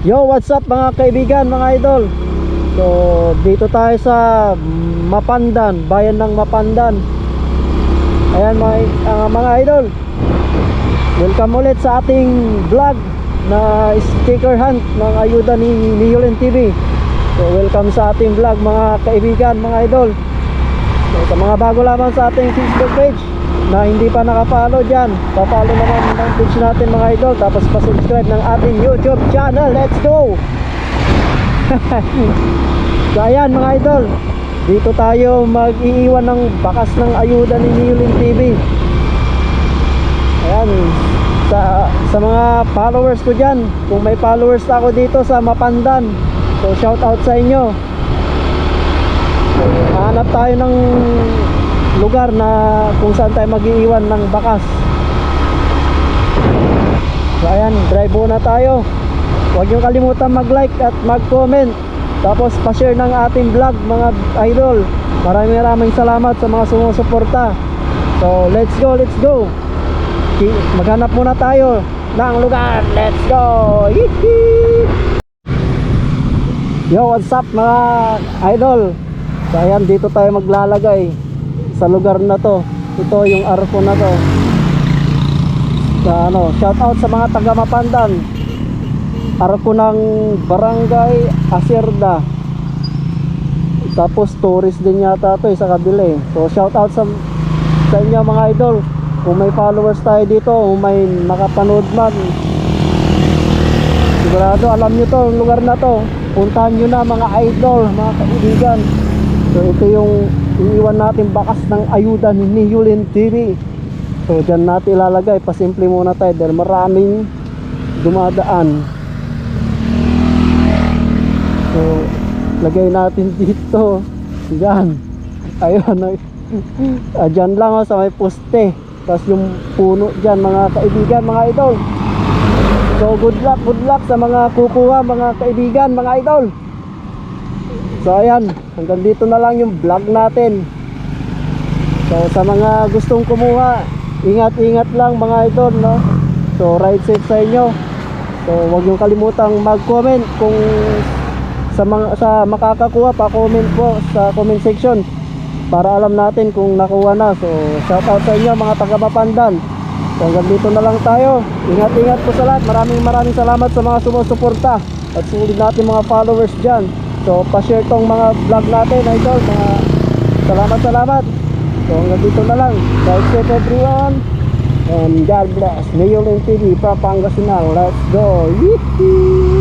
Yo, what's up mga kaibigan, mga idol? So, dito tayo sa Mapandan, bayan ng Mapandan. Ayan mga idol. Welcome ulit sa ating vlog na sticker hunt ng ayuda ni Yulin TV. So, welcome sa ating vlog mga kaibigan, mga idol. So, sa mga bago lamang sa ating Facebook page na hindi pa nakapollow dyan, papalo naman ang page natin mga idol, tapos pa-subscribe ng ating YouTube channel. Let's go! So ayan mga idol, dito tayo mag-iiwan ng bakas ng ayuda ni Yulin TV. Ayan, sa mga followers ko dyan, kung may followers ako dito sa Mapandan, so shout out sa inyo. So, hanap tayo ng lugar na kung saan tayo mag-iiwan ng bakas. So ayan, drive muna tayo. Huwag nyo kalimutan mag-like at mag-comment, tapos pa-share ng ating vlog mga idol. Maraming salamat sa mga sumusuporta. So let's go, let's go. Maghanap muna tayo ng lugar. Let's go. Yee-hee! Yo, what's up mga idol? So ayan, dito tayo maglalagay sa lugar na to. Ito yung arko na to. Shout out sa mga taga Mapandan. Arko ng Barangay Acerda. Tapos tourist din yata to sa kabila eh. So shout out sa inyo mga idol. Kung may followers tayo dito, kung may nakapanood man, sigurado alam nyo to, yung lugar na to. Puntahan nyo na mga idol, mga kaibigan. So ito yung iiwan natin bakas ng ayuda ni Yulin TV. So dyan natin ilalagay. Pasimple muna tayo dahil maraming dumadaan. So lagay natin dito. Dyan. Ayun. Dyan lang sa may poste. Tapos yung puno dyan mga kaibigan, mga idol. So good luck sa mga kukuha mga kaibigan, mga idol. So ayan, hanggang dito na lang yung vlog natin. So sa mga gustong kumuha, ingat lang mga idol, no? So ride safe sa inyo. So huwag niyong kalimutang mag-comment kung sa makakakuha, pa-comment po sa comment section para alam natin kung nakuha na. So shout out sa inyo mga taga Mapandan. So hanggang dito na lang tayo. Ingat po sa lahat. Maraming salamat sa mga sumusuporta at sulit natin mga followers dyan. So pa-share tong mga vlog natin idol. Salamat. So hanggang dito na lang. Ride safe everyone, and God bless. Yulin TV from Pangasinan. Let's go. Yee-hee!